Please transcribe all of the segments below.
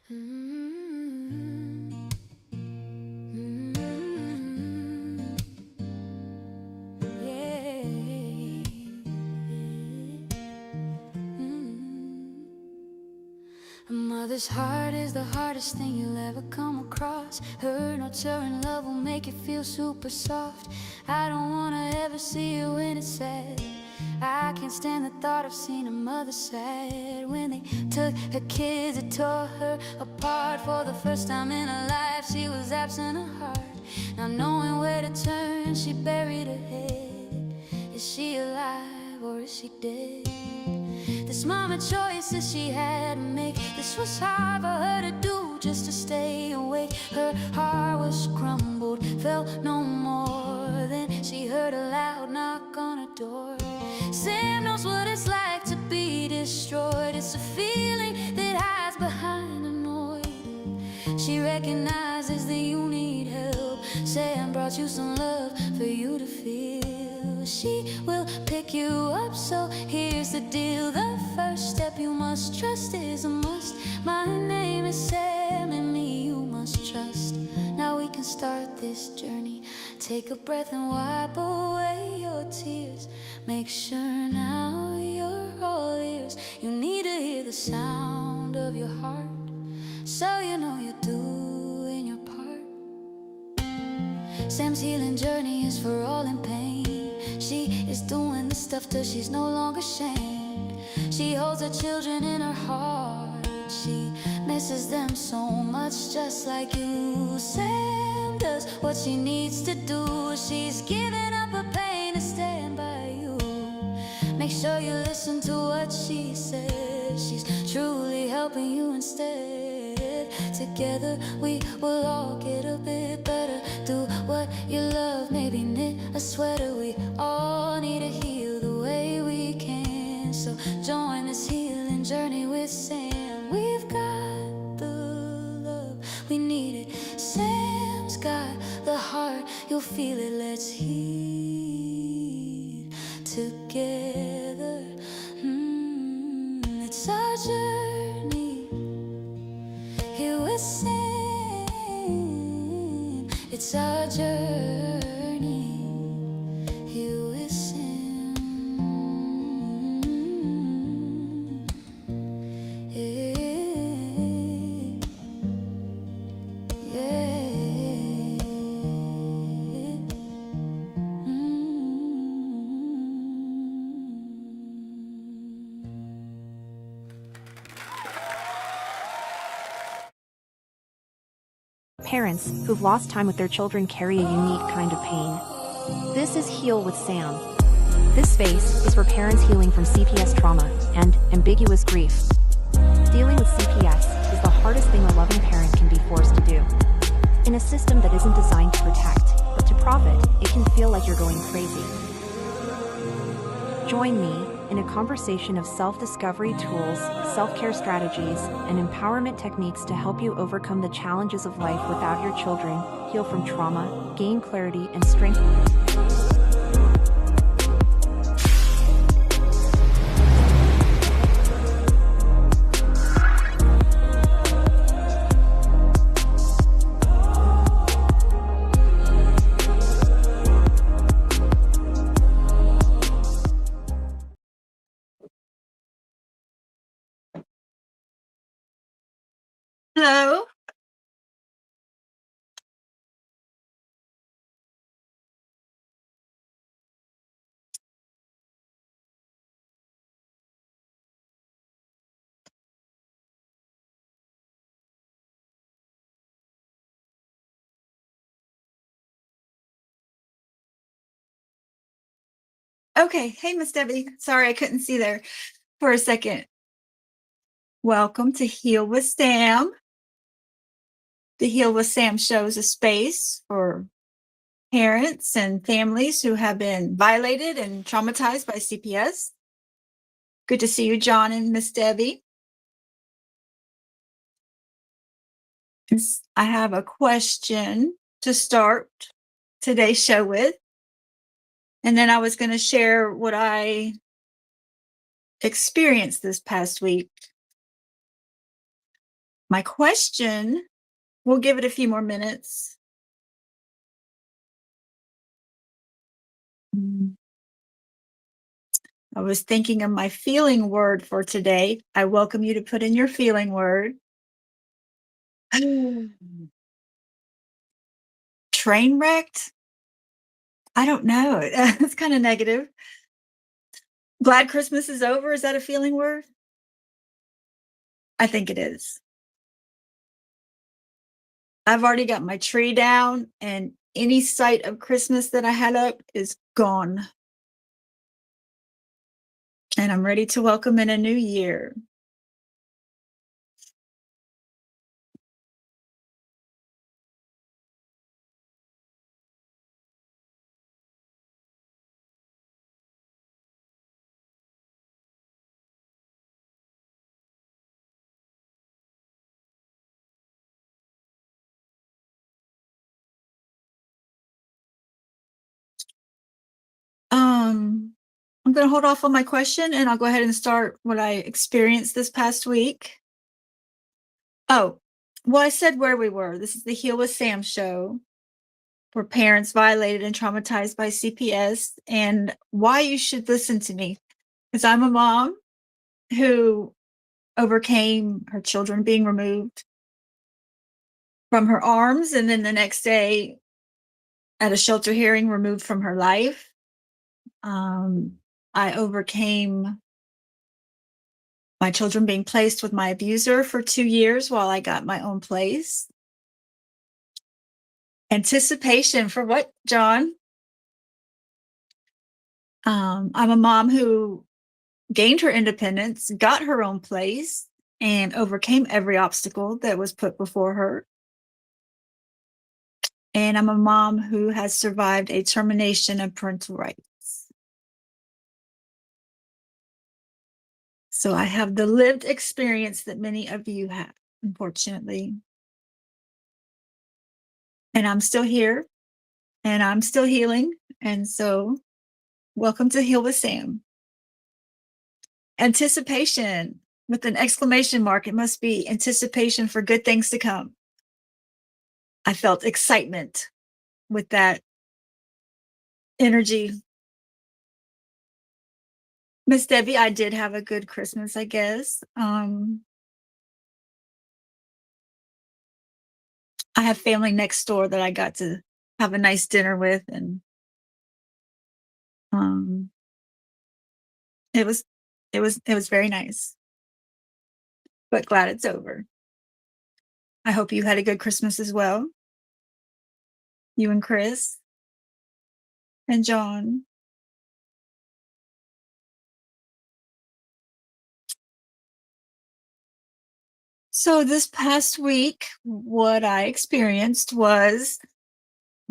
Mm-hmm. Mm-hmm. Yeah. Mm-hmm. A mother's heart is the hardest thing you'll ever come across. Her nurturing love will make you feel super soft. I don't wanna ever see you when it's sad. I can't stand the thought of seeing a mother sad. When they took her kids, it tore her apart. For the first time in her life, she was absent of heart. Not knowing where to turn, she buried her head. Is she alive or is she dead? This mama choices she had to make. This was hard for her to do, just to stay awake. Her heart was crumbled, felt no more. Then she heard a loud knock on her door. Sam knows what it's like to be destroyed. It's a feeling that hides behind a noise. She recognizes that you need help. Sam brought you some love for you to feel. She will pick you up, so here's the deal. The first step you must trust is a must. My name is Sam, and me you must trust. Now we can start this journey. Take a breath and wipe away your tears. Make sure now you're all ears. You need to hear the sound of your heart, so you know you're doing your part. Sam's healing journey is for all in pain. She is doing this stuff till she's no longer shamed. She holds her children in her heart. She misses them so much, just like you. Sam does what she needs to do. She's giving up her pain to stand by you. Make sure you listen to what she says. She's truly helping you instead. Together we will all get a bit better. Do what you love, maybe knit a sweater. We all need to heal the way we can. So join this healing journey with Sam. We've got the love, we need it. Sam's got the heart, you'll feel it. Let's heal together. It's our journey here with Sam. It's our journey here with Sam. Yeah. Yeah. Parents who've lost time with their children carry a unique kind of pain. This is Heal with Sam. This space is for parents healing from CPS trauma and ambiguous grief. Dealing with CPS is the hardest thing a loving parent can be forced to do. In a system that isn't designed to protect, but to profit, it can feel like you're going crazy. Join me in a conversation of self-discovery tools, self-care strategies, and empowerment techniques to help you overcome the challenges of life without your children, heal from trauma, gain clarity, and strength. Hello. Okay. Hey, Miss Debbie. Sorry I couldn't see there for a second. Welcome to Heal with Sam. The Heal with Sam show is a space for parents and families who have been violated and traumatized by CPS. Good to see you, John and Miss Debbie. I have a question to start today's show with. And then I was going to share what I experienced this past week. My question, we'll give it a few more minutes. I was thinking of my feeling word for today. I welcome you to put in your feeling word. Train wrecked? I don't know. It's kind of negative. Glad Christmas is over. Is that a feeling word? I think it is. I've already got my tree down, and any sight of Christmas that I had up is gone. And I'm ready to welcome in a new year. I'm going to hold off on my question, and I'll go ahead and start what I experienced this past week. Oh, well, I said where we were. This is the Heal with Sam show for parents violated and traumatized by CPS, and why you should listen to me. Because I'm a mom who overcame her children being removed from her arms, and then the next day at a shelter hearing, removed from her life. I overcame my children being placed with my abuser for 2 years while I got my own place. Anticipation for what, John? I'm a mom who gained her independence, got her own place, and overcame every obstacle that was put before her. And I'm a mom who has survived a termination of parental rights. So I have the lived experience that many of you have, unfortunately. And I'm still here, and I'm still healing. And so, welcome to Heal with Sam. Anticipation with an exclamation mark. It must be anticipation for good things to come. I felt excitement with that energy. Miss Debbie, I did have a good Christmas, I guess. I have family next door that I got to have a nice dinner with, and it was very nice. But glad it's over. I hope you had a good Christmas as well. You and Chris and John. So this past week, what I experienced was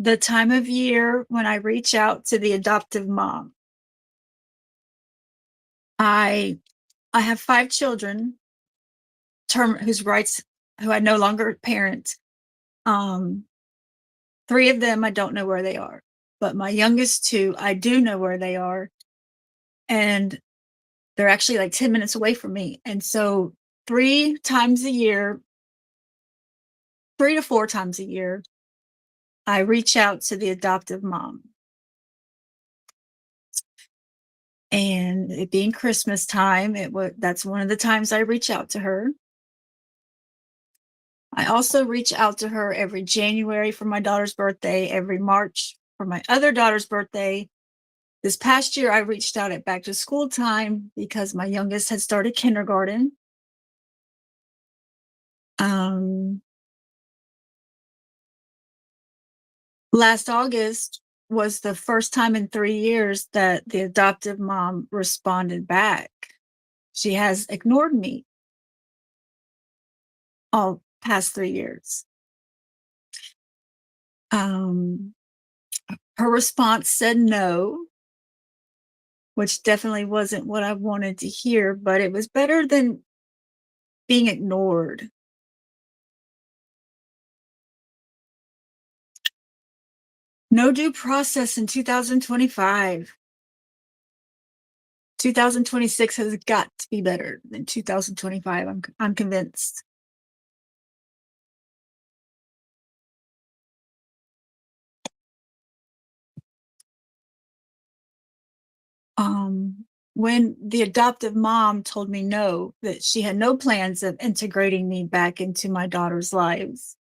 the time of year when I reach out to the adoptive mom. I have 5 children, who I no longer parent. 3 of them I don't know where they are, but my youngest 2 I do know where they are, and they're actually like 10 minutes away from me. And so 3 times a year, 3 to 4 times a year, I reach out to the adoptive mom. And it being Christmas time, that's one of the times I reach out to her. I also reach out to her every January for my daughter's birthday, every March for my other daughter's birthday. This past year, I reached out at back to school time because my youngest had started kindergarten. Last August was the first time in 3 years that the adoptive mom responded back. She has ignored me all past 3 years. Her response said no, which definitely wasn't what I wanted to hear, but it was better than being ignored. No due process in 2025. 2026 has got to be better than 2025. I'm convinced. When the adoptive mom told me no, that she had no plans of integrating me back into my daughter's lives.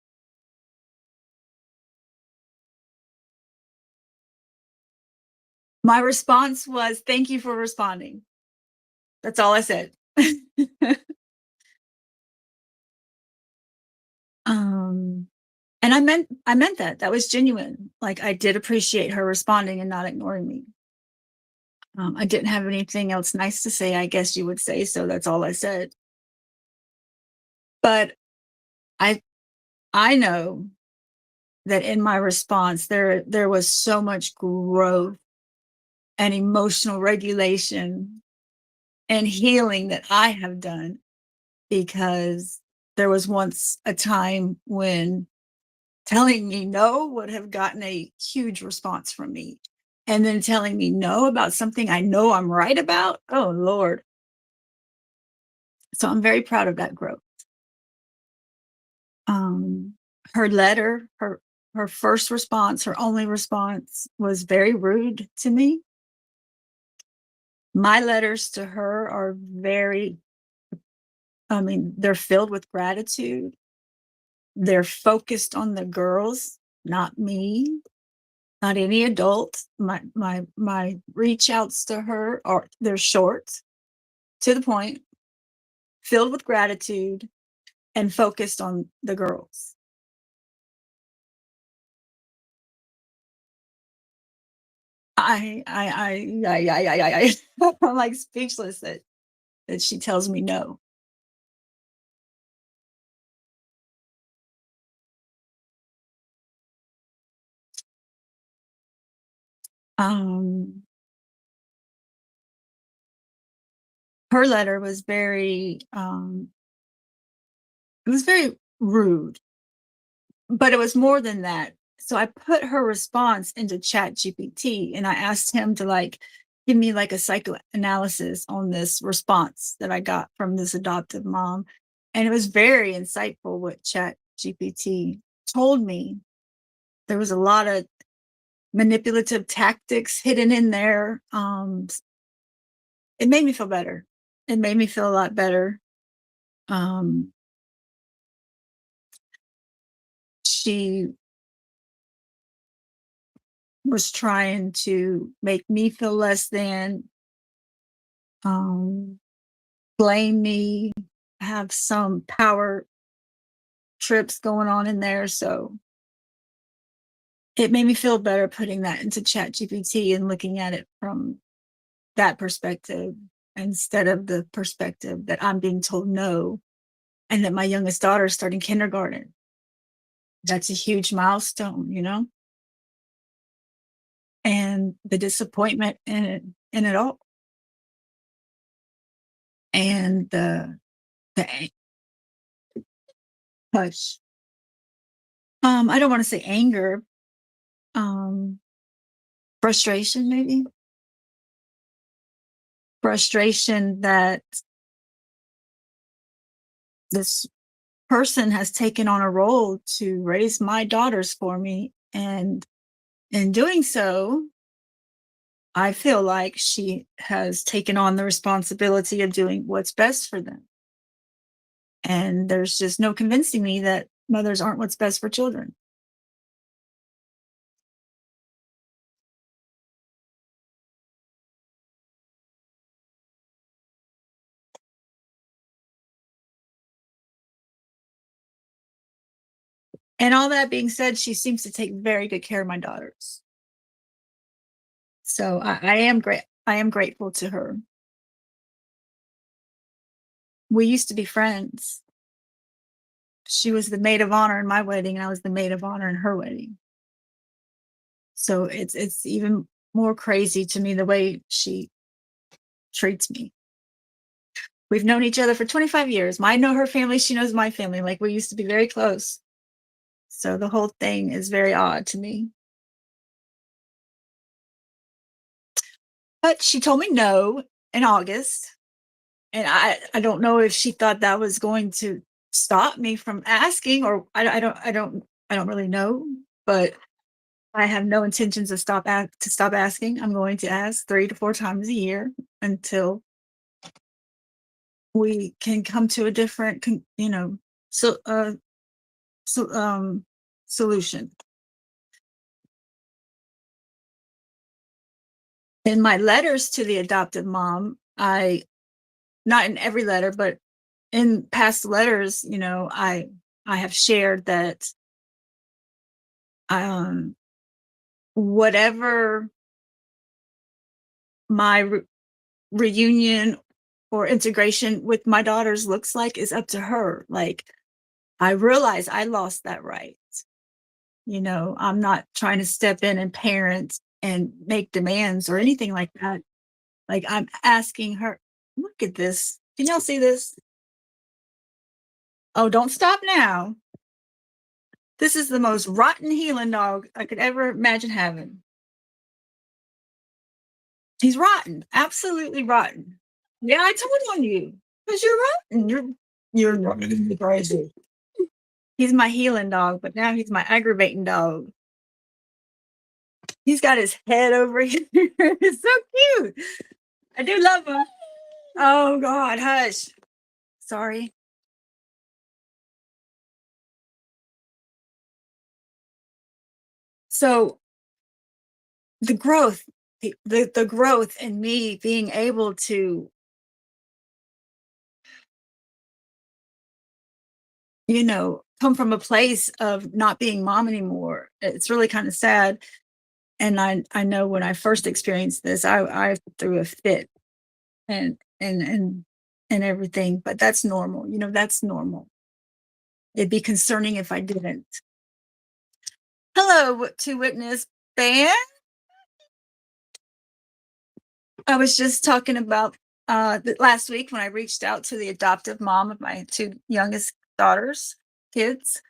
My response was, "Thank you for responding." That's all I said. um, and I meant that. That was genuine. Like, I did appreciate her responding and not ignoring me. I didn't have anything else nice to say, I guess you would say, so that's all I said. But I I know that in my response there was so much growth and emotional regulation and healing that I have done, because there was once a time when telling me no would have gotten a huge response from me. And then telling me no about something I know I'm right about, oh Lord. So I'm very proud of that growth. Um, her letter, her first response, her only response was very rude to me. My letters to her are very, I mean, they're filled with gratitude. They're focused on the girls, not me, not any adult. My reach outs to her are, they're short, to the point, filled with gratitude, and focused on the girls. I'm like speechless that she tells me no. Um, her letter was very, it was very rude, but it was more than that. So I put her response into Chat GPT and I asked him to like give me like a psychoanalysis on this response that I got from this adoptive mom. And it was very insightful what Chat GPT told me. There was a lot of manipulative tactics hidden in there. It made me feel better. It made me feel a lot better. Um, she was trying to make me feel less than, um, blame me, have some power trips going on in there. So it made me feel better putting that into Chat GPT and looking at it from that perspective instead of the perspective that I'm being told no and that my youngest daughter is starting kindergarten. That's a huge milestone, you know? And the disappointment in it all. And the hush. I don't want to say anger, um, frustration maybe. Frustration that this person has taken on a role to raise my daughters for me. And in doing so, I feel like she has taken on the responsibility of doing what's best for them. And there's just no convincing me that mothers aren't what's best for children. And all that being said, she seems to take very good care of my daughters. So I am great. I am grateful to her. We used to be friends. She was the maid of honor in my wedding, and I was the maid of honor in her wedding. So it's even more crazy to me the way she treats me. We've known each other for 25 years. I know her family, she knows my family. Like, we used to be very close. So the whole thing is very odd to me. But she told me no in August. And I don't know if she thought that was going to stop me from asking, or I don't really know. But I have no intentions of stop asking. I'm going to ask 3 to 4 times a year until we can come to a different, so so solution. In my letters to the adoptive mom, I not in every letter, but in past letters, I have shared that um whatever my reunion or integration with my daughters looks like is up to her. Like, I realize I lost that right. I'm not trying to step in and parent and make demands or anything like that. Like, I'm asking her, look at this. Can y'all see this? Oh, don't stop now. This is the most rotten healing dog I could ever imagine having. He's rotten, absolutely rotten. Yeah, I told on you because you're rotten. You're rotten, crazy. He's my healing dog, but now he's my aggravating dog. He's got his head over here. It's so cute. I do love him. Oh God, hush. Sorry. So the growth, the growth in me being able to, come from a place of not being mom anymore. It's really kind of sad. And I know when I first experienced this, I threw a fit and everything, but that's normal. That's normal. It'd be concerning if I didn't. Hello to witness band. I was just talking about last week when I reached out to the adoptive mom of my 2 youngest daughters, kids.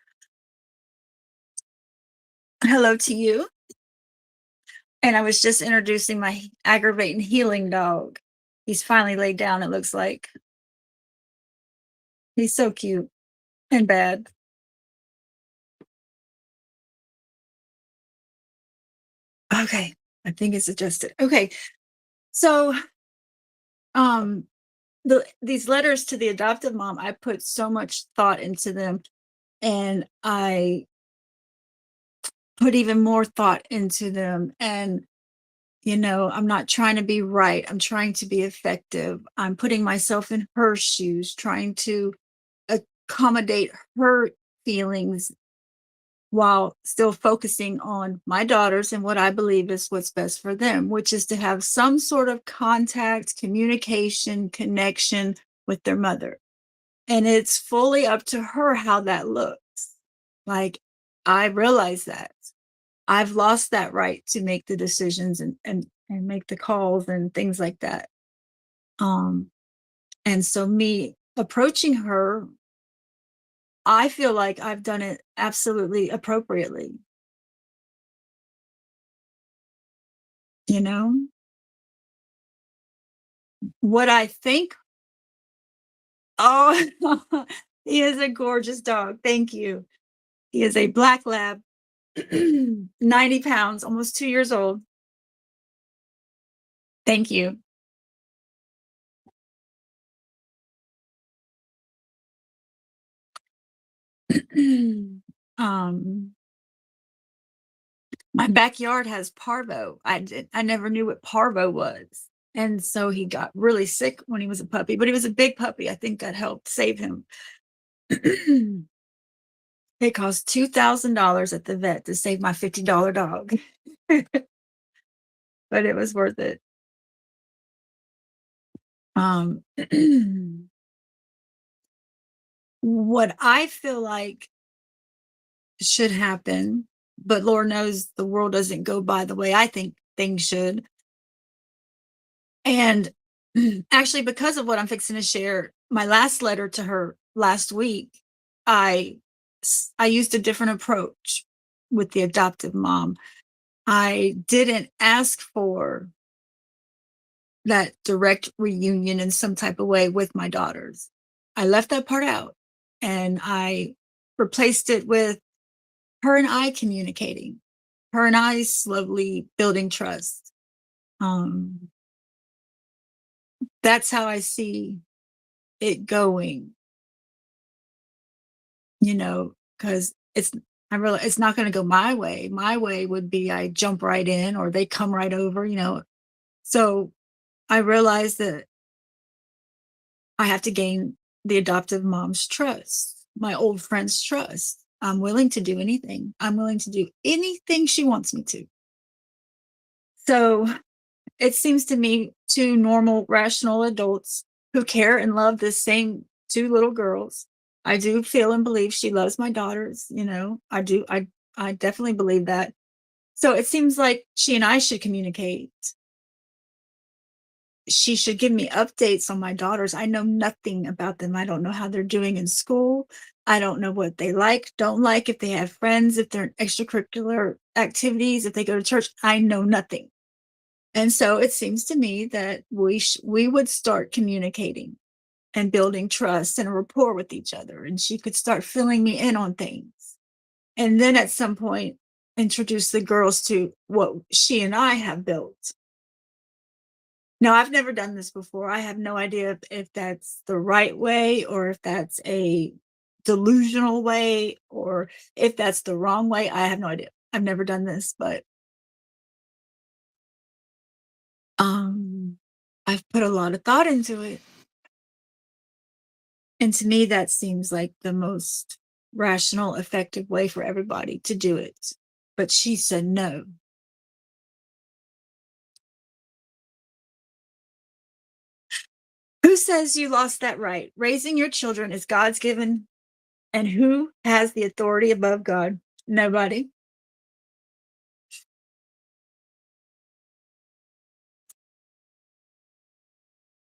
Hello to you. And I was just introducing my aggravating healing dog. He's finally laid down, it looks like. He's so cute and bad. Okay, I think it's adjusted. Okay, so um these letters to the adoptive mom, I put so much thought into them, and I put even more thought into them. And I'm not trying to be right, I'm trying to be effective. I'm putting myself in her shoes, trying to accommodate her feelings while still focusing on my daughters and what I believe is what's best for them, which is to have some sort of contact, communication, connection with their mother. And it's fully up to her how that looks. Like, I realize that I've lost that right to make the decisions and make the calls and things like that. Um, and so me approaching her, I feel like I've done it absolutely appropriately. You know, what I think, oh, he is a gorgeous dog. Thank you. He is a black lab, 90 pounds, almost 2 years old. Thank you. um, my backyard has parvo. I never knew what parvo was. And so he got really sick when he was a puppy, but he was a big puppy. I think that helped save him. It cost $2,000 at the vet to save my $50 dog, but it was worth it. Um, what I feel like should happen, but Lord knows the world doesn't go by the way I think things should. And actually, because of what I'm fixing to share, my last letter to her last week, I I used a different approach with the adoptive mom. I didn't ask for that direct reunion in some type of way with my daughters. I left that part out, and I replaced it with her and I communicating. her and I slowly building trust. That's how I see it going, because I realize it's not going to go my way. My way would be I jump right in or they come right over. So I realized that I have to gain the adoptive mom's trust, my old friend's trust. I'm willing to do anything. I'm willing to do anything she wants me to. So it seems to me two normal, rational adults who care and love the same two little girls. I do feel and believe she loves my daughters. I do. I definitely believe that. So it seems like she and I should communicate. She should give me updates on my daughters. I know nothing about them. I don't know how they're doing in school. I don't know what they like, don't like, if they have friends, if they're in extracurricular activities, if they go to church. I know nothing. And so it seems to me that we would start communicating and building trust and a rapport with each other. And she could start filling me in on things. And then at some point, introduce the girls to what she and I have built. Now, I've never done this before. I have no idea if that's the right way or if that's a delusional way or if that's the wrong way. I have no idea. I've never done this, but I've put a lot of thought into it. And to me, that seems like the most rational, effective way for everybody to do it. But she said no. Who says you lost that right? Raising your children is God's given. And who has the authority above God? Nobody.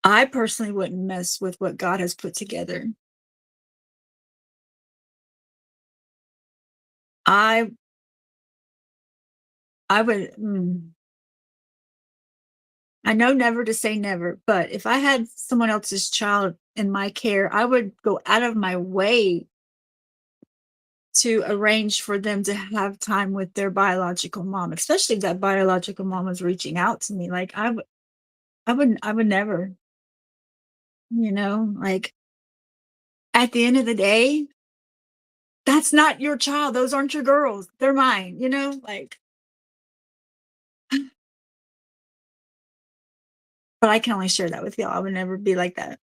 I personally wouldn't mess with what God has put together. I I would I know never to say never, but if I had someone else's child in my care, I would go out of my way to arrange for them to have time with their biological mom, especially if that biological mom was reaching out to me. Like I would never, like at the end of the day, that's not your child. Those aren't your girls. They're mine, like, but I can only share that with y'all. I would never be like that.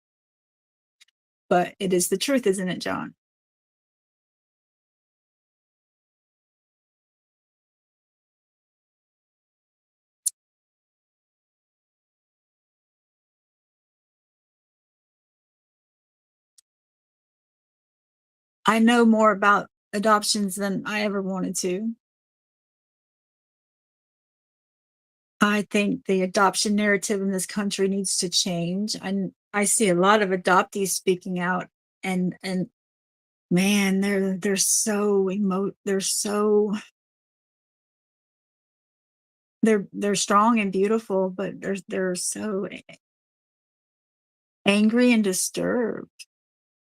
But it is the truth, isn't it, John? I know more about adoptions than I ever wanted to. I think the adoption narrative in this country needs to change. And I see a lot of adoptees speaking out and man, they're so they're strong and beautiful, but they're so angry and disturbed.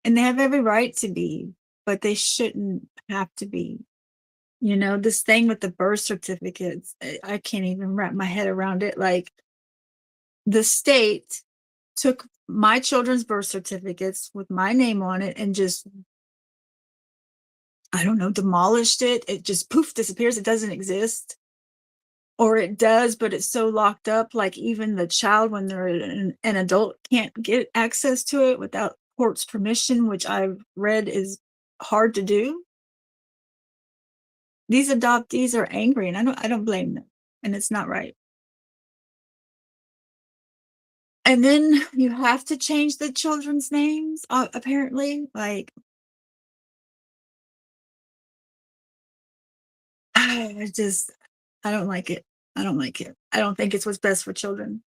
And they have every right to be, but they shouldn't have to be. This thing with the birth certificates, I can't even wrap my head around it. Like the state took my children's birth certificates with my name on it and just, I don't know, demolished it. It just poof disappears. It doesn't exist. Or it does, but it's so locked up. Like even the child, when they're an adult, can't get access to it without court's permission, which I've read is hard to do. These adoptees are angry, and I don't blame them, and it's not right. And then you have to change the children's names, apparently. Like, I just, I don't like it. I don't like it. I don't think it's what's best for children.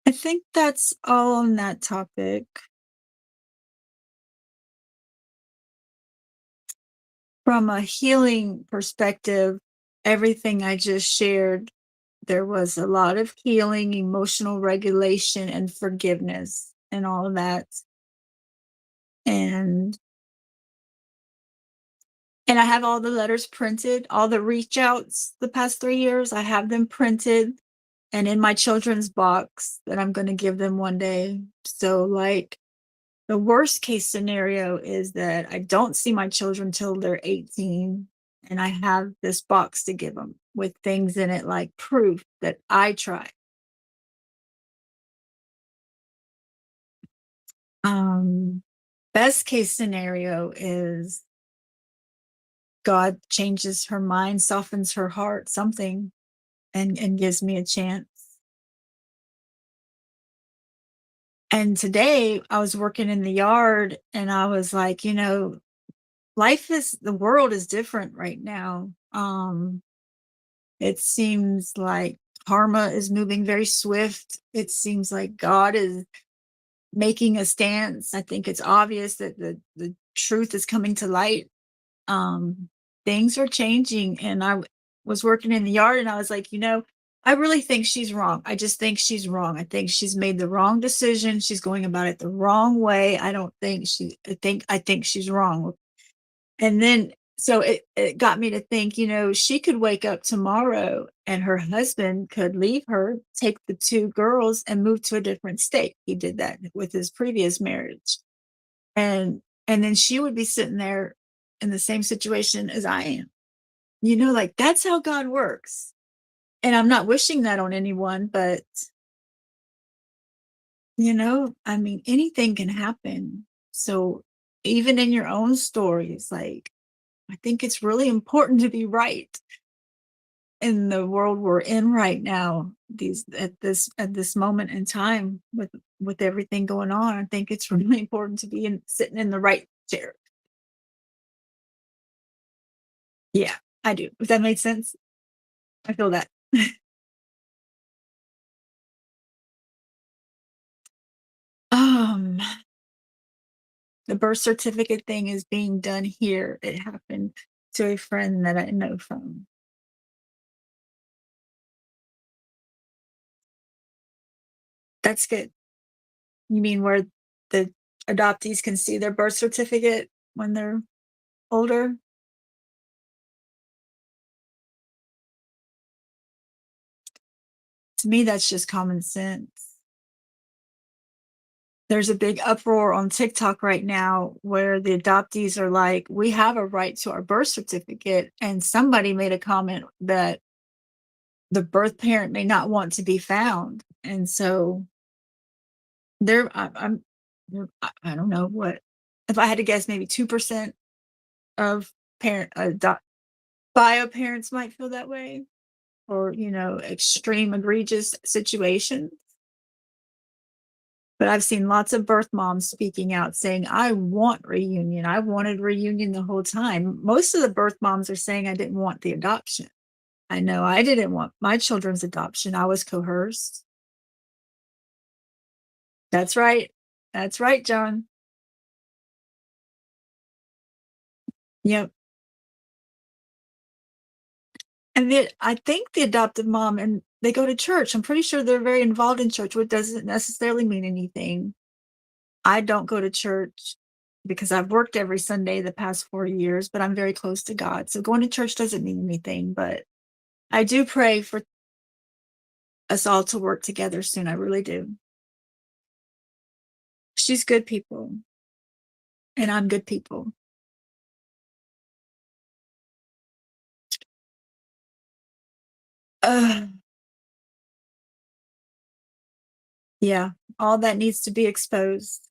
I think that's all on that topic. From a healing perspective, everything I just shared there was a lot of healing, emotional regulation, and forgiveness, and all of that. And I have all the letters printed, all the reach outs the past 3 years. I have them printed and in my children's box that I'm going to give them one day. So, like, the worst case scenario is that I don't see my children till they're 18, and I have this box to give them with things in it like proof that I tried. Um, Best case scenario is God changes her mind, softens her heart, something, and gives me a chance. And today I was working in the yard and I was like, the world is different right now. It seems like karma is moving very swift. It seems like God is making a stance. I think it's obvious that the truth is coming to light. um Things are changing, and was working in the yard and I was like, I really think she's wrong. I just think she's wrong. I think she's made the wrong decision. She's going about it the wrong way. I don't think she I think she's wrong. And then so it got me to think, she could wake up tomorrow and her husband could leave her, take the two girls and move to a different state. He did that with his previous marriage. And then she would be sitting there in the same situation as I am. Like, that's how God works. And I'm not wishing that on anyone, but I mean, anything can happen. So even in your own stories, like, I think it's really important to be right in the world we're in right now, at this moment in time with everything going on. I think it's really important to be sitting in the right chair. Yeah, I do. If that made sense. I feel that. Um, the birth certificate thing is being done here. It happened to a friend that I know from. That's good. You mean where the adoptees can see their birth certificate when they're older? To me, that's just common sense. There's a big uproar on TikTok right now where the adoptees are like, we have a right to our birth certificate. And somebody made a comment that the birth parent may not want to be found. And so I'm I don't know what, if I had to guess, maybe 2% of bio parents might feel that way, or extreme egregious situations. But I've seen lots of birth moms speaking out saying, I want reunion. I wanted reunion the whole time. Most of the birth moms are saying I didn't want the adoption. I know I didn't want my children's adoption. I was coerced. That's right. That's right, John. Yep. And I think the adoptive mom, and they go to church. I'm pretty sure they're very involved in church, which doesn't necessarily mean anything. I don't go to church because I've worked every Sunday the past 4 years, but I'm very close to God. So going to church doesn't mean anything, but I do pray for us all to work together soon. I really do. She's good people, and I'm good people. Uh, yeah, all that needs to be exposed.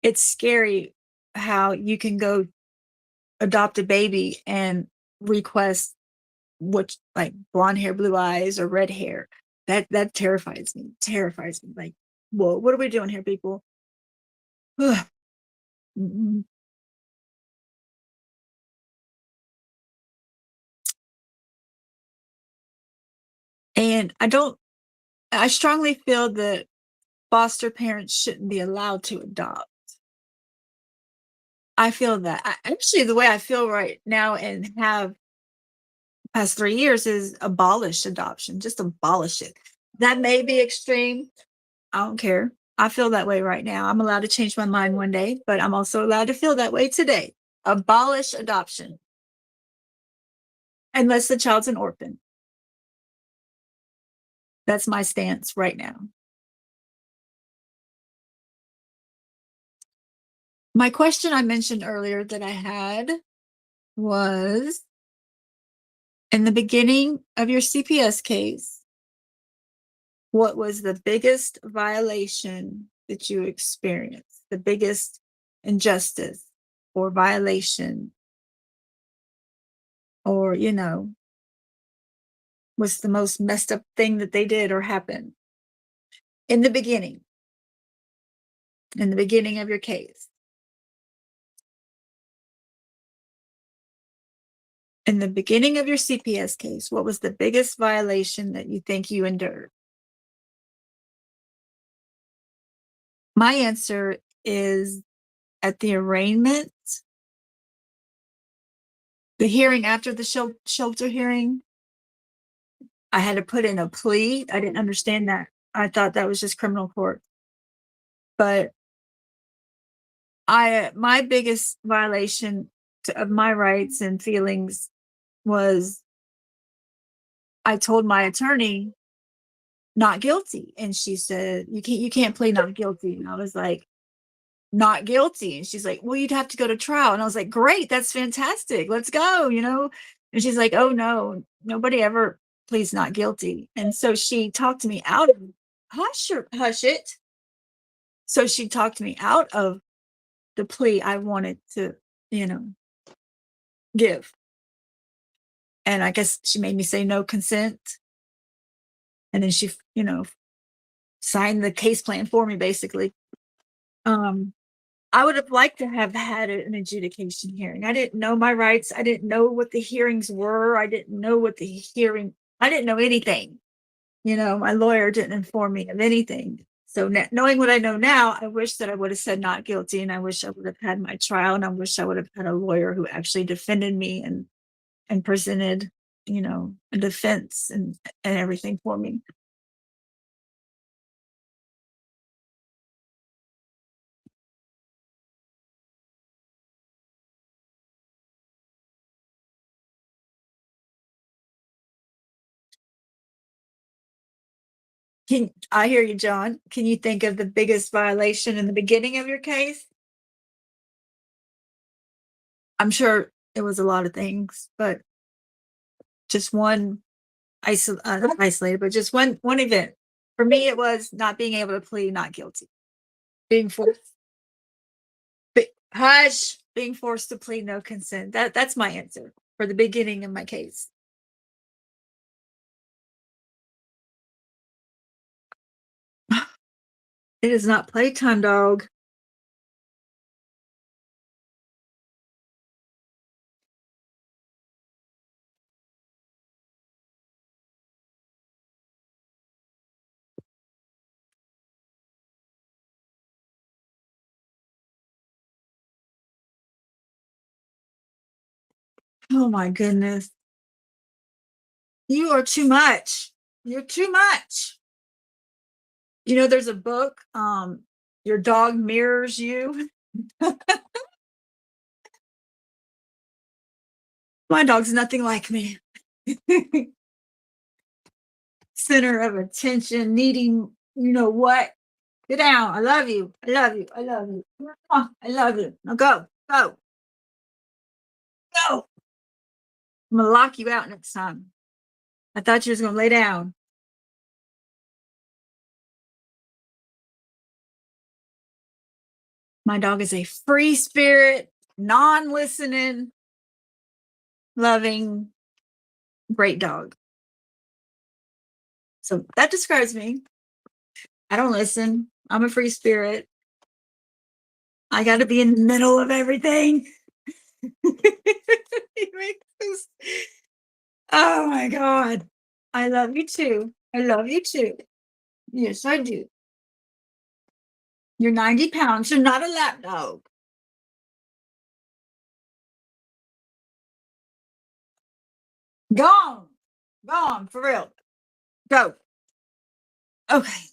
It's scary how you can go adopt a baby and request which, like, blonde hair, blue eyes, or red hair. That terrifies me. Terrifies me. Like, whoa, what are we doing here, people? Ugh. Mm-mm. And I strongly feel that foster parents shouldn't be allowed to adopt. I feel that. Actually, the way I feel right now and have past 3 years is abolish adoption. Just abolish it. That may be extreme. I don't care. I feel that way right now. I'm allowed to change my mind one day, but I'm also allowed to feel that way today. Abolish adoption. Unless the child's an orphan. That's my stance right now. My question I mentioned earlier that I had was, in the beginning of your CPS case, what was the biggest violation that you experienced? The biggest injustice or violation, or, what's the most messed up thing that they did or happened in the beginning of your case? In the beginning of your CPS case, what was the biggest violation that you think you endured? My answer is, at the arraignment, the hearing after the shelter hearing, I had to put in a plea. I didn't understand that. I thought that was just criminal court. But my biggest violation of my rights and feelings was, I told my attorney not guilty, and she said, you can't plead not guilty. And I was like, not guilty. And she's like, well, you'd have to go to trial. And I was like, great, that's fantastic, let's go. And she's like, oh no, nobody ever pleads not guilty. And so she talked me out of, hush it. So she talked me out of the plea I wanted to, give. And I guess she made me say no consent. And then she, signed the case plan for me, basically. I would have liked to have had an adjudication hearing. I didn't know my rights. I didn't know what the hearings were. I didn't know anything. My lawyer didn't inform me of anything. So knowing what I know now, I wish that I would have said not guilty, and I wish I would have had my trial, and I wish I would have had a lawyer who actually defended me and presented, a defense and everything for me. I hear you, John. Can you think of the biggest violation in the beginning of your case? I'm sure it was a lot of things, but just one not isolated, but just one event. For me, it was not being able to plead not guilty, being forced. Hush, being forced to plead no consent. That's my answer for the beginning of my case. It is not playtime, dog. Oh my goodness. You are too much. You're too much. There's a book, Your Dog Mirrors You. My dog's nothing like me. Center of attention, needing, what? Get down. I love you. I love you. I love you. I love you. Now go. Go. Go. I'm going to lock you out next time. I thought you was going to lay down. My dog is a free spirit, non-listening, loving, great dog. So that describes me. I don't listen. I'm a free spirit. I got to be in the middle of everything. Oh my God. I love you too. I love you too. Yes, I do. You're 90 pounds. You're not a lap dog. Gone. Gone for real. Go. Okay.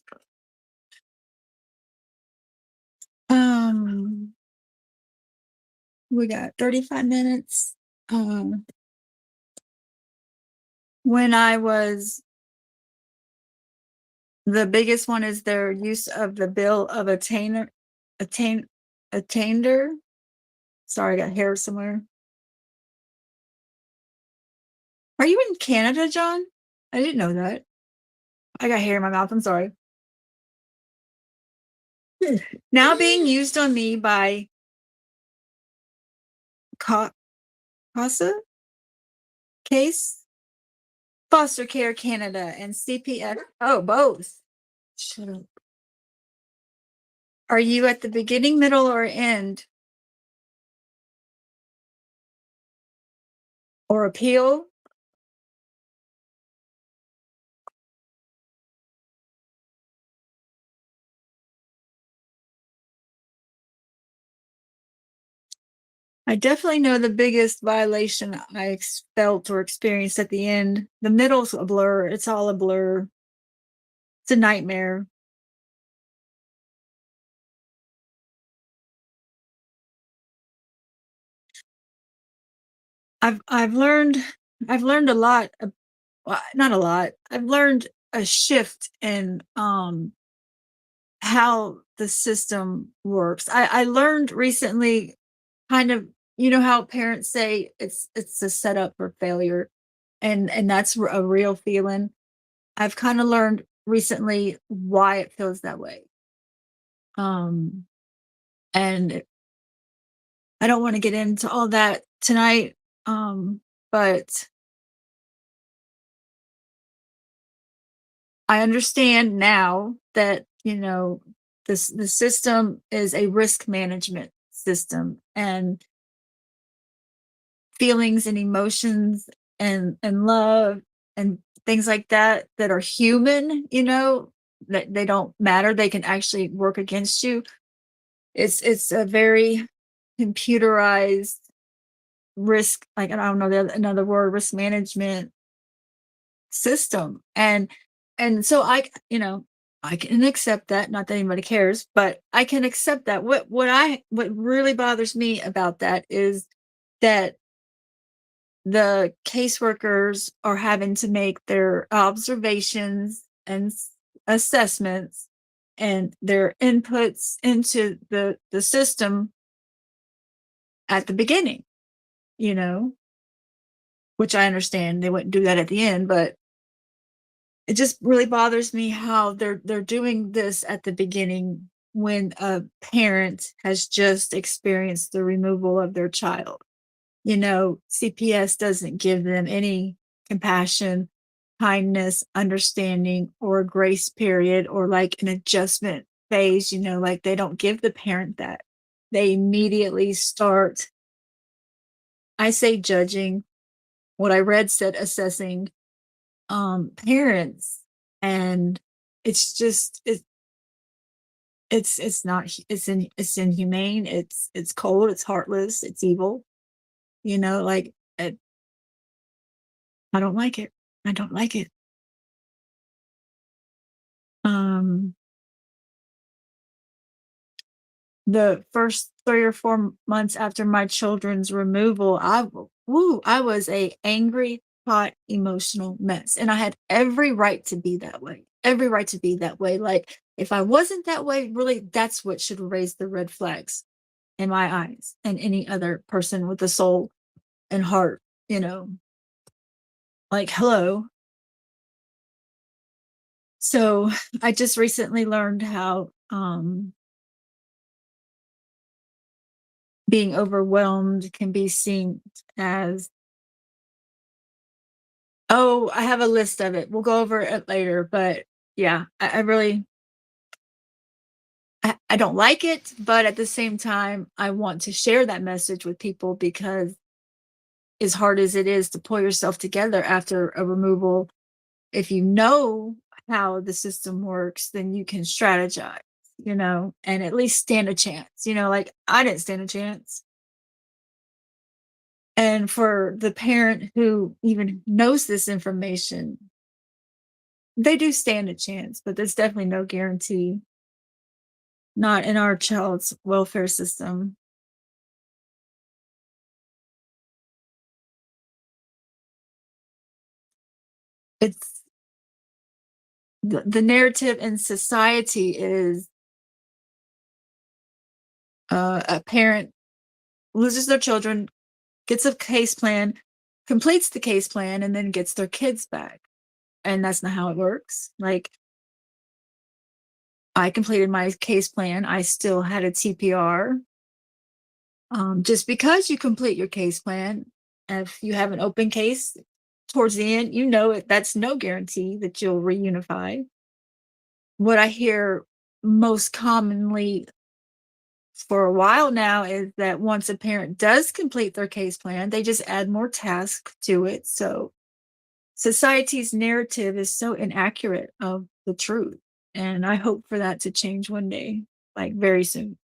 Um, we got 35 minutes. When I was the biggest one is their use of the bill of attainder. Sorry, I got hair somewhere. Are you in Canada, John? I didn't know that. I got hair in my mouth. I'm sorry. Now being used on me by CASA case, Foster Care Canada, and CPF. Oh, both. Shut up. Are you at the beginning, middle, or end? Or appeal? I definitely know the biggest violation I felt or experienced at the end. The middle's a blur. It's all a blur. It's a nightmare. I've learned a lot. Well, not a lot. I've learned a shift in how the system works. I learned recently, kind of, you know how parents say it's a setup for failure, and that's a real feeling. I've kind of learned recently why it feels that way. Um, and I don't want to get into all that tonight. But I understand now that, the system is a risk management system, and feelings and emotions and love and things like that that are human, that they don't matter. They can actually work against you. It's a very computerized risk, like, I don't know another word, risk management system. And so I can accept that, not that anybody cares, but I can accept that. What really bothers me about that is that the caseworkers are having to make their observations and assessments and their inputs into the system at the beginning, you know, which I understand they wouldn't do that at the end, but it just really bothers me how they're doing this at the beginning when a parent has just experienced the removal of their child. CPS doesn't give them any compassion, kindness, understanding, or a grace period, or like an adjustment phase, like they don't give the parent that. They immediately start, I say judging. What I read said assessing parents. And it's just it's not it's inhumane, it's cold, it's heartless, it's evil, like I don't like it. I don't like it. Um, the first 3 or 4 months after my children's removal, I was a angry, hot, emotional mess, and I had every right to be that way. Every right to be that way. Like, if I wasn't that way, really, that's what should raise the red flags in my eyes and any other person with a soul and heart, like, hello. So I just recently learned how being overwhelmed can be seen as, oh, I have a list of it. We'll go over it later. But yeah, I really, I don't like it. But at the same time, I want to share that message with people, because as hard as it is to pull yourself together after a removal, if you know how the system works, then you can strategize, and at least stand a chance. Like, I didn't stand a chance. And for the parent who even knows this information, they do stand a chance, but there's definitely no guarantee. Not in our child's welfare system. It's the narrative in society is a parent loses their children, gets a case plan, completes the case plan, and then gets their kids back. And that's not how it works. Like, I completed my case plan, I still had a TPR. Just because you complete your case plan, if you have an open case towards the end, you know that's no guarantee that you'll reunify. What I hear most commonly for a while now is that once a parent does complete their case plan, they just add more tasks to it. So society's narrative is so inaccurate of the truth. And I hope for that to change one day, like very soon.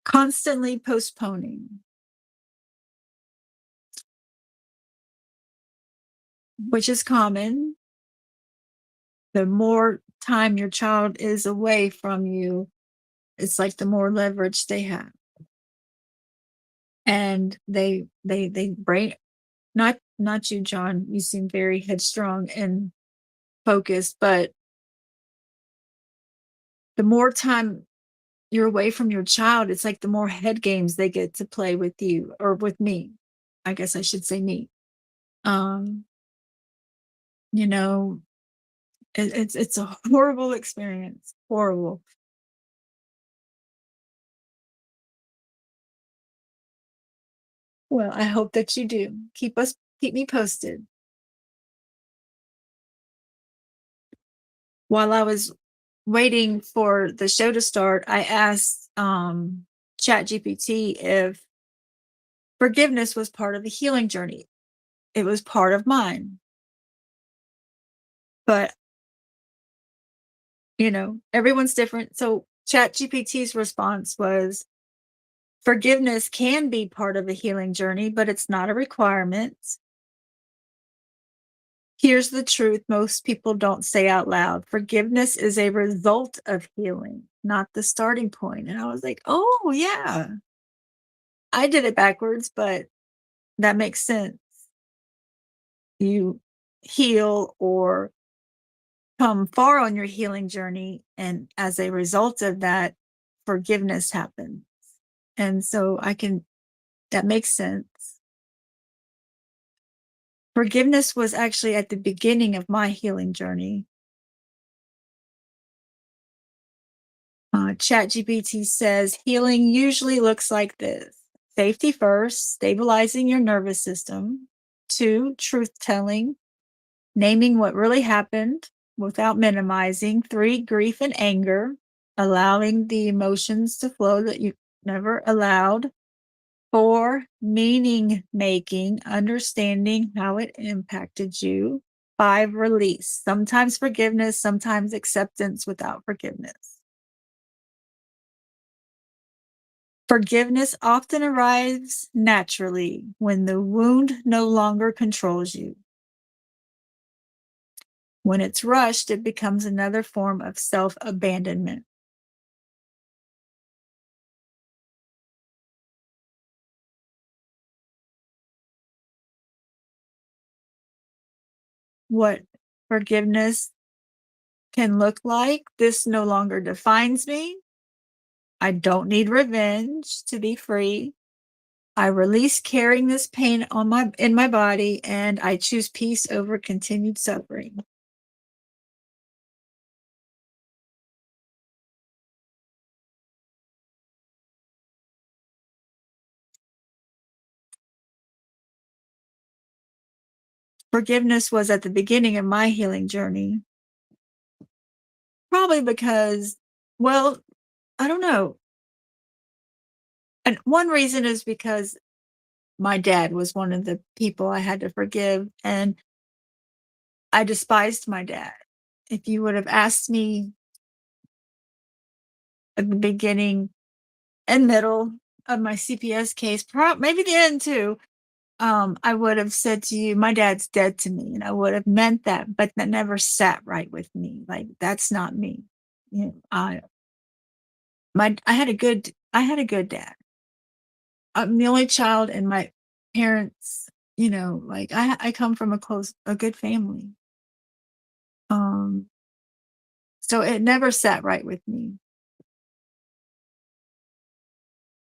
Constantly postponing, which is common. The more time your child is away from you, it's like the more leverage they have. And they brain not you, John. You seem very headstrong and focused, but the more time you're away from your child, it's like the more head games they get to play with you or with me. I guess I should say me. Um, you know, it's a horrible experience. Horrible. Well, I hope that you do. Keep me posted. While I was waiting for the show to start, I asked ChatGPT if forgiveness was part of the healing journey. It was part of mine. But, everyone's different. So ChatGPT's response was forgiveness can be part of a healing journey, but it's not a requirement. Here's the truth most people don't say out loud. Forgiveness is a result of healing, not the starting point. And I was like, oh, yeah, I did it backwards, but that makes sense. You heal or come far on your healing journey, and as a result of that, forgiveness happens. And so that makes sense. Forgiveness was actually at the beginning of my healing journey. ChatGPT says healing usually looks like this: safety first, stabilizing your nervous system; two, truth telling, naming what really happened without minimizing; three, grief and anger, allowing the emotions to flow that you never allowed; four, meaning making, understanding how it impacted you; five, release, sometimes forgiveness, sometimes acceptance without forgiveness. Forgiveness often arrives naturally when the wound no longer controls you. When it's rushed, it becomes another form of self-abandonment. What forgiveness can look like: this no longer defines me. I don't need revenge to be free. I release carrying this pain in my body, and I choose peace over continued suffering. Forgiveness was at the beginning of my healing journey. Probably because, well, I don't know. And one reason is because my dad was one of the people I had to forgive, and I despised my dad. If you would have asked me at the beginning and middle of my CPS case, maybe the end too, I would have said to you, my dad's dead to me, and I would have meant that, but that never sat right with me. Like, that's not me. You know, I had a good dad. I'm the only child, and my parents, like I come from a good family. Um, so it never sat right with me,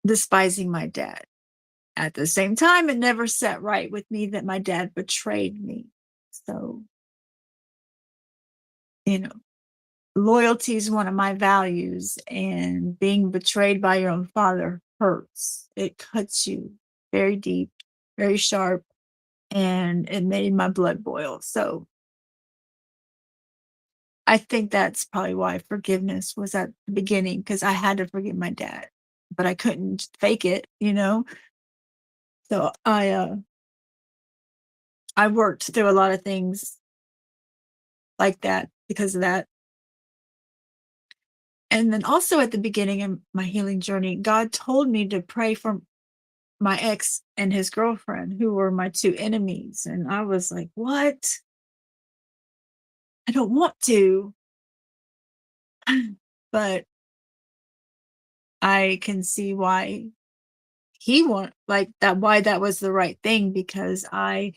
despising my dad. At the same time, it never sat right with me that my dad betrayed me. So, you know, loyalty is one of my values, and being betrayed by your own father hurts. It cuts you very deep, very sharp, and it made my blood boil. So I think that's probably why forgiveness was at the beginning, because I had to forgive my dad, but I couldn't fake it. So I worked through a lot of things like that because of that. And then also at the beginning of my healing journey, God told me to pray for my ex and his girlfriend, who were my two enemies. And I was like, what? I don't want to. But I can see why he want like that, why that was the right thing, because I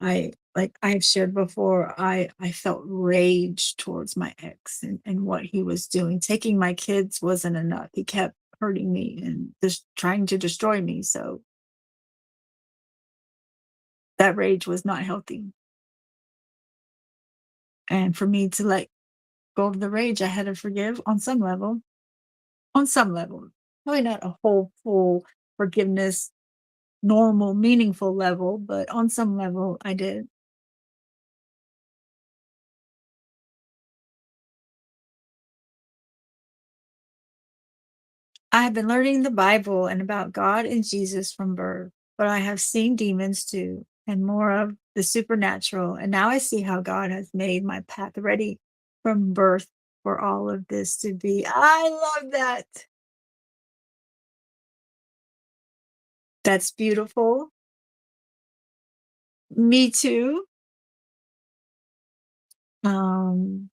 like I've shared before, I felt rage towards my ex, and what he was doing. Taking my kids wasn't enough. He kept hurting me and just trying to destroy me. So that rage was not healthy. And for me to let go of the rage, I had to forgive on some level. On some level. Probably not a whole full forgiveness, normal, meaningful level, but on some level I did. I have been learning the Bible and about God and Jesus from birth, but I have seen demons too, and more of the supernatural. And now I see how God has made my path ready from birth for all of this to be. I love that. That's beautiful. Me too. Um,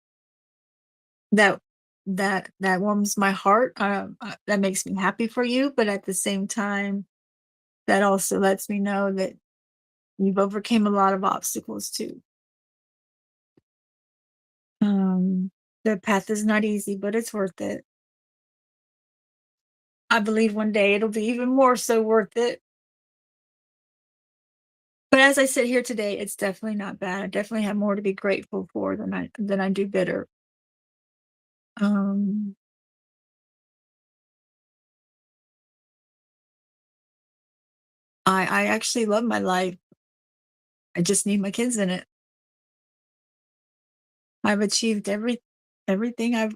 that that warms my heart. That makes me happy for you, but at the same time, that also lets me know that you've overcame a lot of obstacles too. The path is not easy, but it's worth it. I believe one day it'll be even more so worth it. But as I sit here today, it's definitely not bad. I definitely have more to be grateful for than I do bitter. Um, I actually love my life. I just need my kids in it. I've achieved everything I've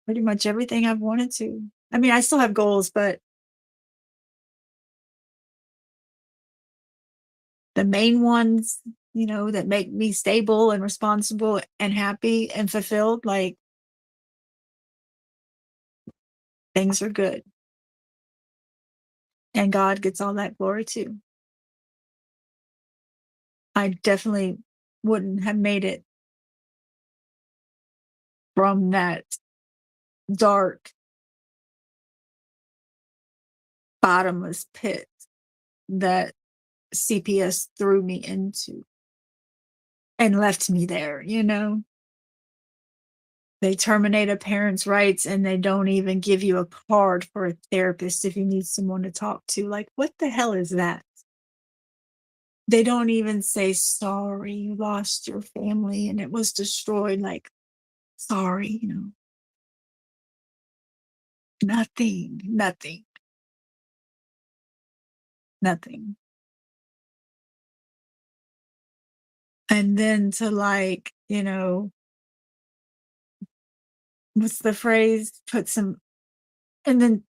pretty much everything I've wanted to. I mean, I still have goals, but the main ones, that make me stable and responsible and happy and fulfilled, like, things are good. And God gets all that glory too. I definitely wouldn't have made it from that dark, bottomless pit that CPS threw me into and left me there. They terminate a parent's rights, and they don't even give you a card for a therapist if you need someone to talk to. Like, what the hell is that? They don't even say, sorry, you lost your family and it was destroyed. Like, sorry. Nothing, nothing, nothing. And then to, like, what's the phrase? Put some and then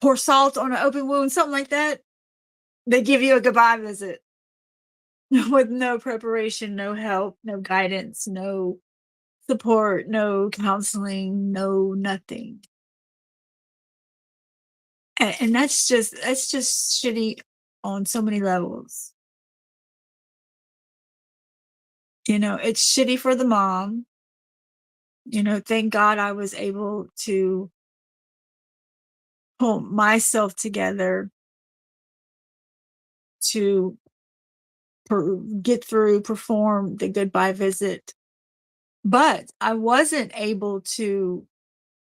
pour salt on an open wound, something like that. They give you a goodbye visit with no preparation, no help, no guidance, no support, no counseling, no nothing. And that's just shitty on so many levels. You know, it's shitty for the mom. You know, thank God I was able to pull myself together to get through, perform the goodbye visit. But I wasn't able to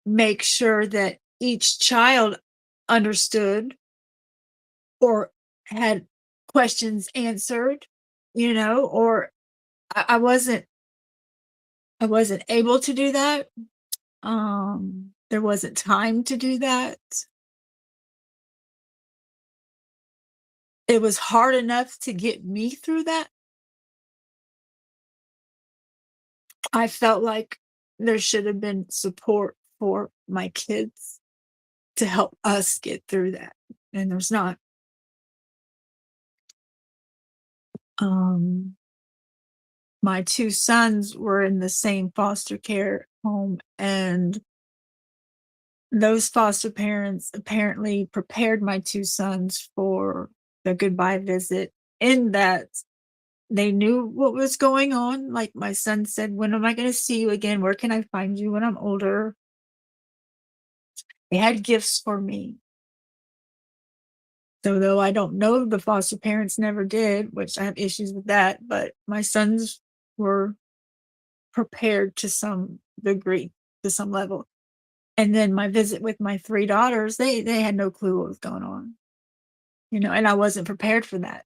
make sure that each child understood or had questions answered, you know, or I wasn't able to do that. There wasn't time to do that. It was hard enough to get me through that. I felt like there should have been support for my kids to help us get through that, and there's not. My two sons were in the same foster care home, and those foster parents apparently prepared my two sons for the goodbye visit, in that they knew what was going on. Like my son said, "When am I going to see you again? Where can I find you when I'm older?" They had gifts for me. So though I don't know, the foster parents never did, which I have issues with that, but my sons were prepared to some degree, to some level. And then my visit with my three daughters, they had no clue what was going on, you know, and I wasn't prepared for that.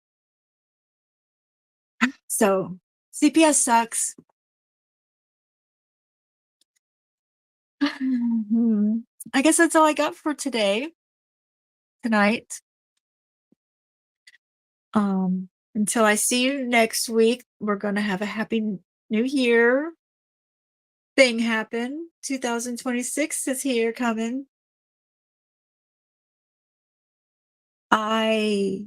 So CPS sucks. I guess that's all I got for tonight. Until I see you next week, we're going to have a happy new year thing happen. 2026 is here coming. I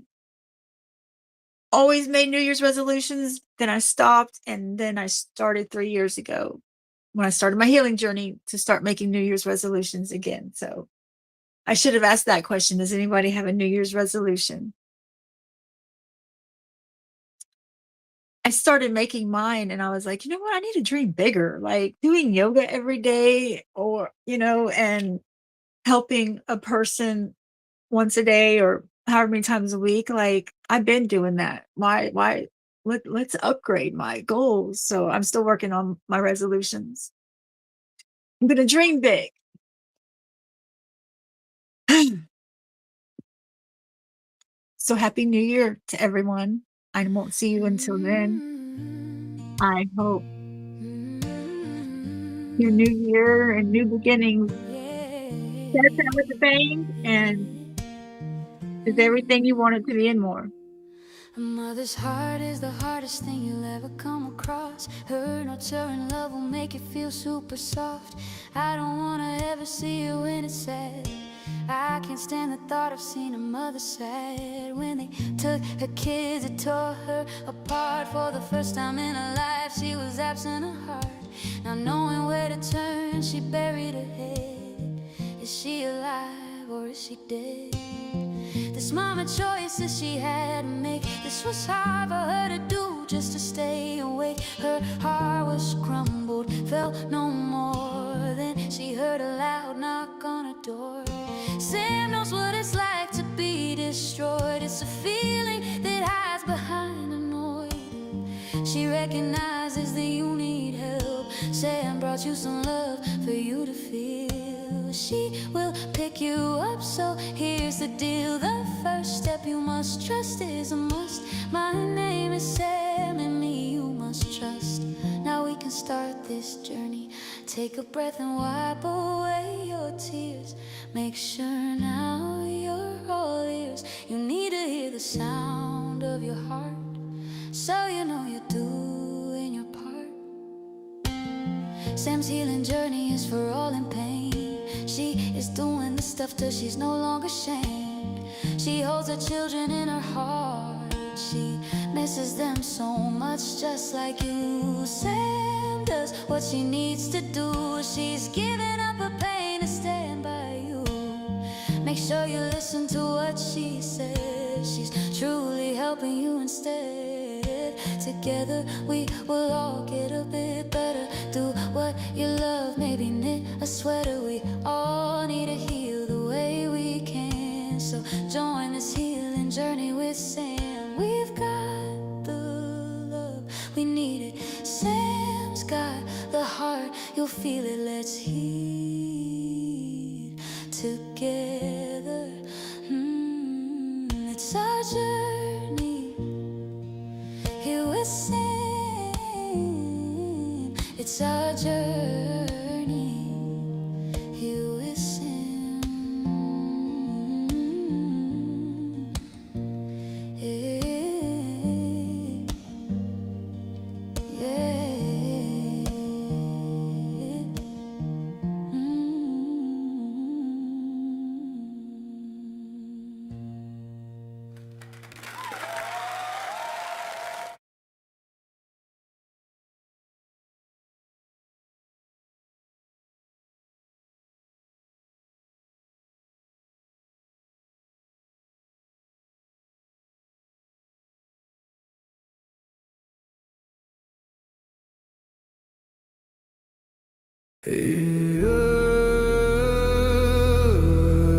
always made New Year's resolutions, then I stopped, and then I started 3 years ago when I started my healing journey to start making New Year's resolutions again. So I should have asked that question. Does anybody have a New Year's resolution? I started making mine and I was like, you know what? I need to dream bigger, like doing yoga every day, or, you know, and helping a person once a day or however many times a week. Like I've been doing that. Let's upgrade my goals. So I'm still working on my resolutions. I'm gonna dream big. So happy new year to everyone. I won't see you until then. I hope your new year and new beginnings starts out with a bang and is everything you want it to be and more. A mother's heart is the hardest thing you'll ever come across. Her nurturing love will make you feel super soft. I don't wanna ever see you when it's sad. I can't stand the thought of seeing a mother sad. When they took her kids, it tore her apart. For the first time in her life, she was absent of heart. Not knowing where to turn, she buried her head. Is she alive or is she dead? This mama choices she had to make. This was hard for her to do, just to stay awake. Her heart was crumbled, felt no more. Then she heard a loud knock on her door. Sam knows what it's like to be destroyed. It's a feeling that hides behind a noise. She recognizes that you need help. Sam brought you some love for you to feel. She will pick you up, so here's the deal. The first step you must trust is a must. My name is Sam, and me you must trust. Now we can start this journey. Take a breath and wipe away your tears. Make sure now you're all ears. You need to hear the sound of your heart, so you know you're doing your part. Sam's healing journey is for all in pain. She is doing the stuff till she's no longer ashamed. She holds her children in her heart. She misses them so much, just like you. Sam does what she needs to do. She's giving up her pain to stand by you. Make sure you listen to what she says. She's truly helping you instead. Together we will all get a bit better. Do what you love, maybe knit a sweater. We all need to heal the way we can. So join this healing journey with Sam. We've got the love, we need it. Sam's got the heart, you'll feel it. Let's heal together. It's our journey here with Sam. It's our journey here with Sam. Yeah.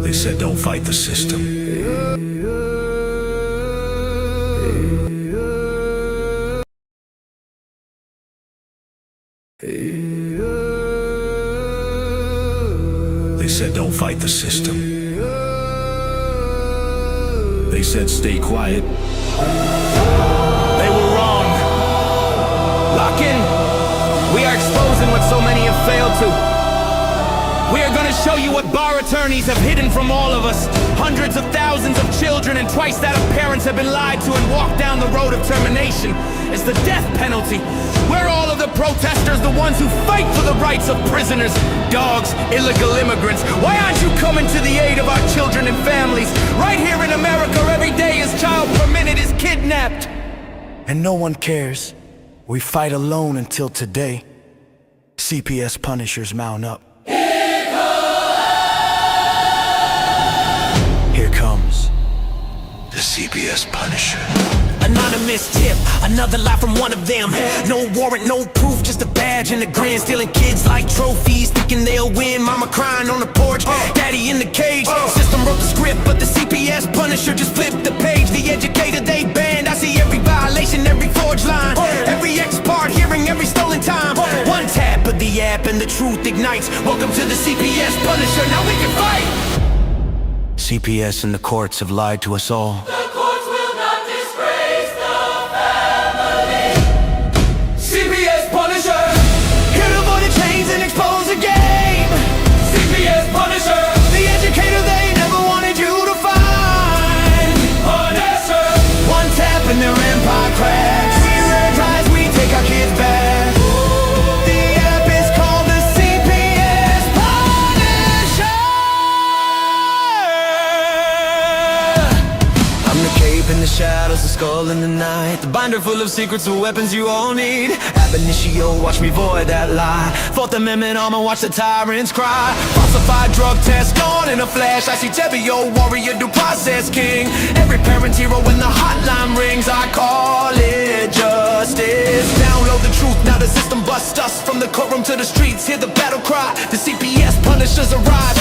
They said don't fight the system. They said don't fight the system. They said stay quiet. They were wrong. Lock in. We are exposing what so many have failed to. We are gonna show you what bar attorneys have hidden from all of us. Hundreds of thousands of children and twice that of parents have been lied to and walked down the road of termination. It's the death penalty. We're all of the protesters, the ones who fight for the rights of prisoners, dogs, illegal immigrants. Why aren't you coming to the aid of our children and families? Right here in America, every day a child per minute is kidnapped. And no one cares. We fight alone until today. CPS punishers mount up. Here comes the CPS Punisher. Anonymous tip, another lie from one of them. No warrant, no proof, just a badge and a grin. Stealing kids like trophies, thinking they'll win. Mama crying on the porch, daddy in the cage. System wrote the script, but the CPS Punisher just flipped the page. The educator they banned, I see every violation, every forged line, every ex-part hearing, every stolen time. One tap of the app and the truth ignites. Welcome to the CPS Punisher, now we can fight. CPS and the courts have lied to us all. The courts will not disgrace the family. CPS Punisher, here to avoid the chains and expose the game. CPS Punisher, the educator they never wanted you to find. Punisher, one tap and their empire cracks. We raise ties, we take our kids back. The app is called the CPS Punisher. I'm the cape in the shadows, the skull in the night, the binder full of secrets and weapons you all need. Ab initio, watch me void that lie. Fourth Amendment armor, watch the tyrants cry. Falsified drug test, gone in a flash. I see Tebio, warrior, due process king. Every parent's hero when the hotline rings. I call it justice. Download the truth, now the system busts us. From the courtroom to the streets, hear the battle cry. The CPS Punishers arrive.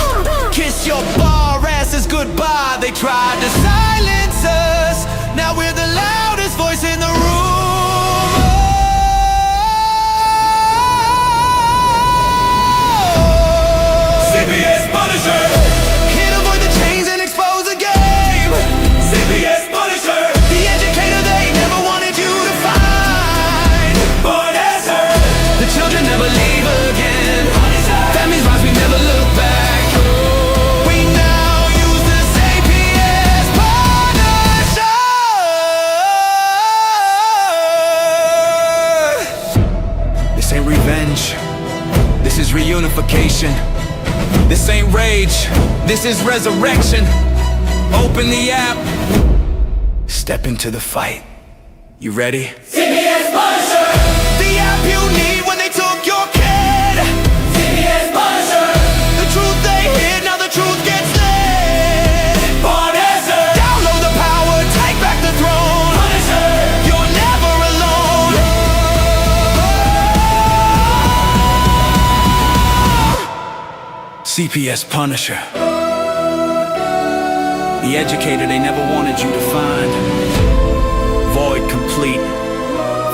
Kiss your bar asses goodbye. They tried to silence us, now we're the loudest voice in the room. CPS Punisher, here to avoid the chains and expose the game. CPS Punisher, the educator they never wanted you to find. Punisher, the children never leave again. Families rise, we never look back. We now use the CPS Punisher. This ain't revenge, this is reunification. This ain't rage, this is resurrection. Open the app, step into the fight. You ready? CPS Punisher! The app you need when they took your kid. CPS Punisher! The truth they hid, now the truth gets lit. Punisher! Download the power, take back the throne. Punisher! You're never alone. CPS Punisher. The educator they never wanted you to find. Void complete,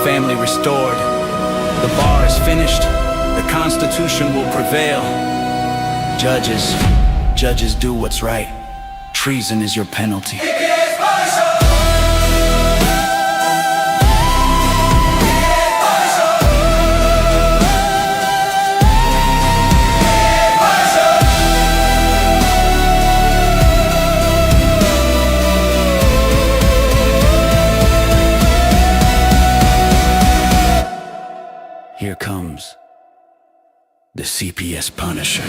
family restored. The bar is finished, the Constitution will prevail. Judges do what's right. Treason is your penalty. Here comes the CPS Punisher.